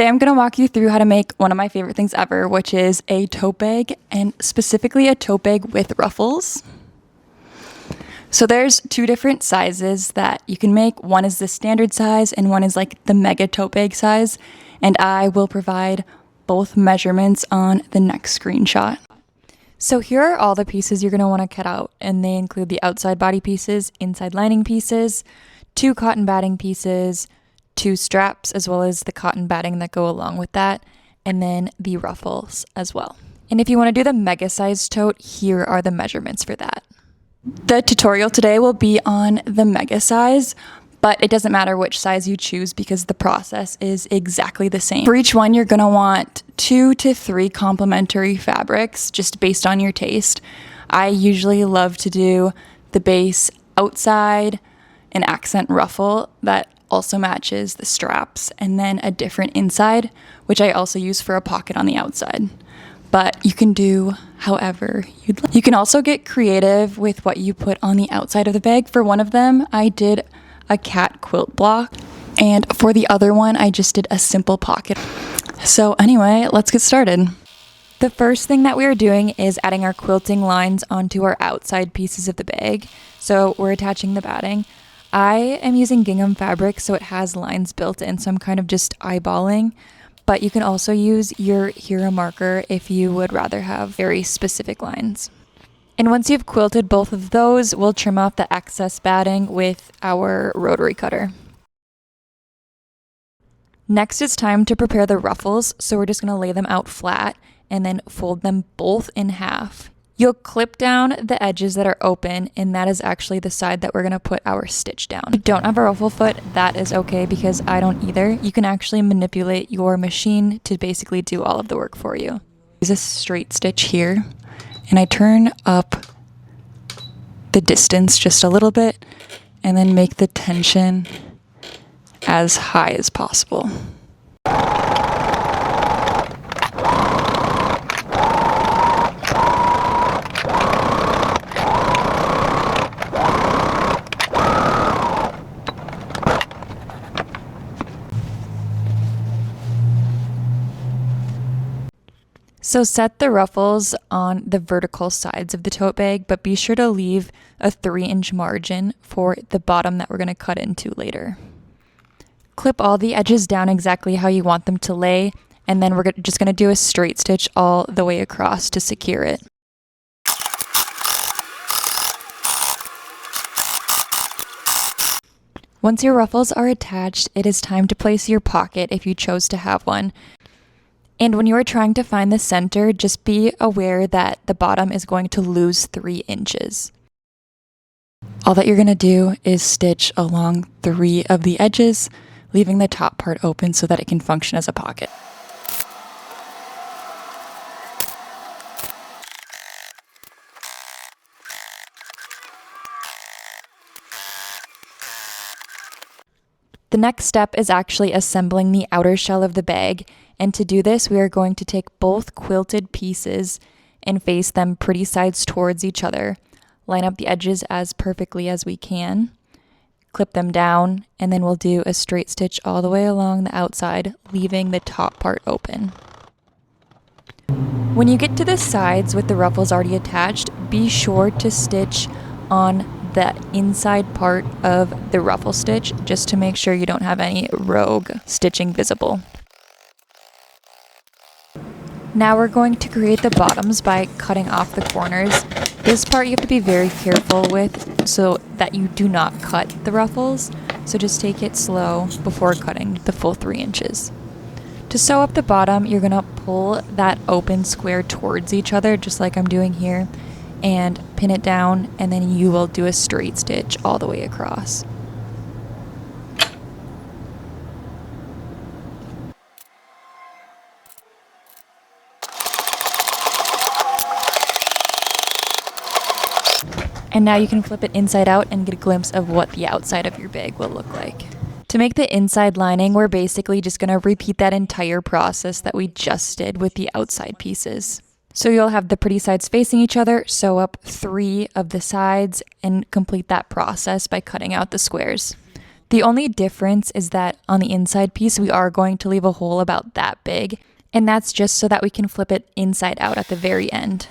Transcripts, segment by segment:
Today I'm going to walk you through how to make one of my favorite things ever, which is a tote bag, and specifically a tote bag with ruffles. So there's two different sizes that you can make. One is the standard size and one is like the mega tote bag size, and I will provide both measurements on the next screenshot. So here are all the pieces you're going to want to cut out, and they include the outside body pieces, inside lining pieces, 2 cotton batting pieces, 2 straps, as well as the cotton batting that go along with that, and then the ruffles as well. And if you want to do the mega size tote, here are the measurements for that. The tutorial today will be on the mega size, but it doesn't matter which size you choose because the process is exactly the same. For each one, you're going to want 2 to 3 complementary fabrics, just based on your taste. I usually love to do the base outside, an accent ruffle that also matches the straps, and then a different inside, which I also use for a pocket on the outside. But you can do however you'd like. You can also get creative with what you put on the outside of the bag. For one of them, I did a cat quilt block, and for the other one, I just did a simple pocket. So anyway, let's get started. The first thing that we are doing is adding our quilting lines onto our outside pieces of the bag. So we're attaching the batting. I am using gingham fabric, so it has lines built in, so I'm kind of just eyeballing. But you can also use your hero marker if you would rather have very specific lines. And once you've quilted both of those, we'll trim off the excess batting with our rotary cutter. Next, it's time to prepare the ruffles, so we're just going to lay them out flat and then fold them both in half. You'll clip down the edges that are open, and that is actually the side that we're going to put our stitch down. If you don't have a ruffle foot, that is okay because I don't either. You can actually manipulate your machine to basically do all of the work for you. Use a straight stitch here, and I turn up the distance just a little bit and then make the tension as high as possible. So set the ruffles on the vertical sides of the tote bag, but be sure to leave a 3-inch margin for the bottom that we're going to cut into later. Clip all the edges down exactly how you want them to lay, and then we're just going to do a straight stitch all the way across to secure it. Once your ruffles are attached, it is time to place your pocket if you chose to have one. And when you are trying to find the center, just be aware that the bottom is going to lose 3 inches. All that you're going to do is stitch along 3 of the edges, leaving the top part open so that it can function as a pocket. The next step is actually assembling the outer shell of the bag, and to do this, we are going to take both quilted pieces and face them pretty sides towards each other, line up the edges as perfectly as we can, clip them down, and then we'll do a straight stitch all the way along the outside, leaving the top part open. When you get to the sides with the ruffles already attached, be sure to stitch on the inside part of the ruffle stitch just to make sure you don't have any rogue stitching visible. Now we're going to create the bottoms by cutting off the corners. This part you have to be very careful with so that you do not cut the ruffles, so just take it slow before cutting the full 3 inches. To sew up the bottom, you're going to pull that open square towards each other, just like I'm doing here, and pin it down, and then you will do a straight stitch all the way across. And now you can flip it inside out and get a glimpse of what the outside of your bag will look like. To make the inside lining, we're basically just going to repeat that entire process that we just did with the outside pieces. So you'll have the pretty sides facing each other, sew up 3 of the sides, and complete that process by cutting out the squares. The only difference is that on the inside piece, we are going to leave a hole about that big, and that's just so that we can flip it inside out at the very end.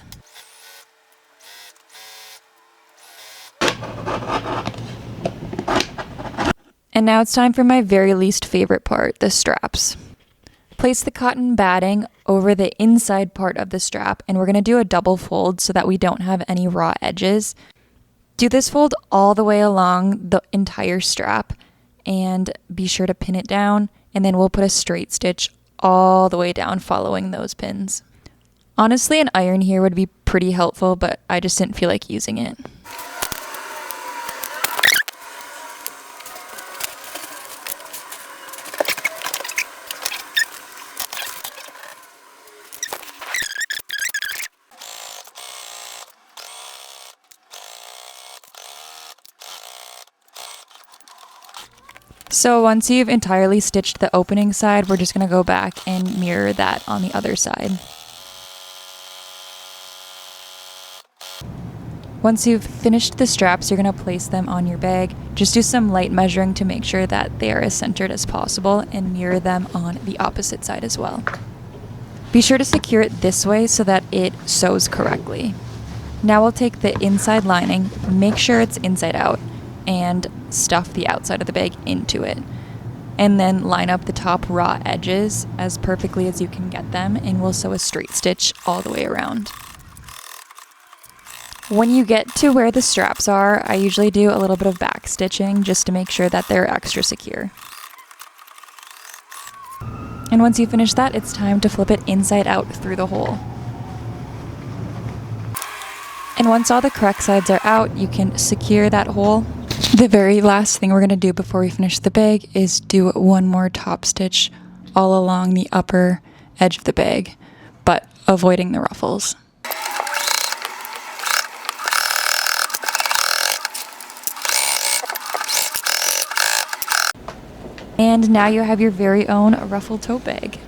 And now it's time for my very least favorite part, the straps. Place the cotton batting over the inside part of the strap, and we're going to do a double fold so that we don't have any raw edges. Do this fold all the way along the entire strap, and be sure to pin it down, and then we'll put a straight stitch all the way down following those pins. Honestly, an iron here would be pretty helpful, but I just didn't feel like using it. So once you've entirely stitched the opening side, we're just going to go back and mirror that on the other side. Once you've finished the straps, you're going to place them on your bag. Just do some light measuring to make sure that they are as centered as possible, and mirror them on the opposite side as well. Be sure to secure it this way so that it sews correctly. Now we'll take the inside lining, make sure it's inside out, and stuff the outside of the bag into it. And then line up the top raw edges as perfectly as you can get them, and we'll sew a straight stitch all the way around. When you get to where the straps are, I usually do a little bit of back stitching just to make sure that they're extra secure. And once you finish that, it's time to flip it inside out through the hole. And once all the correct sides are out, you can secure that hole. The very last thing we're going to do before we finish the bag is do one more top stitch all along the upper edge of the bag, but avoiding the ruffles. And now you have your very own ruffle tote bag.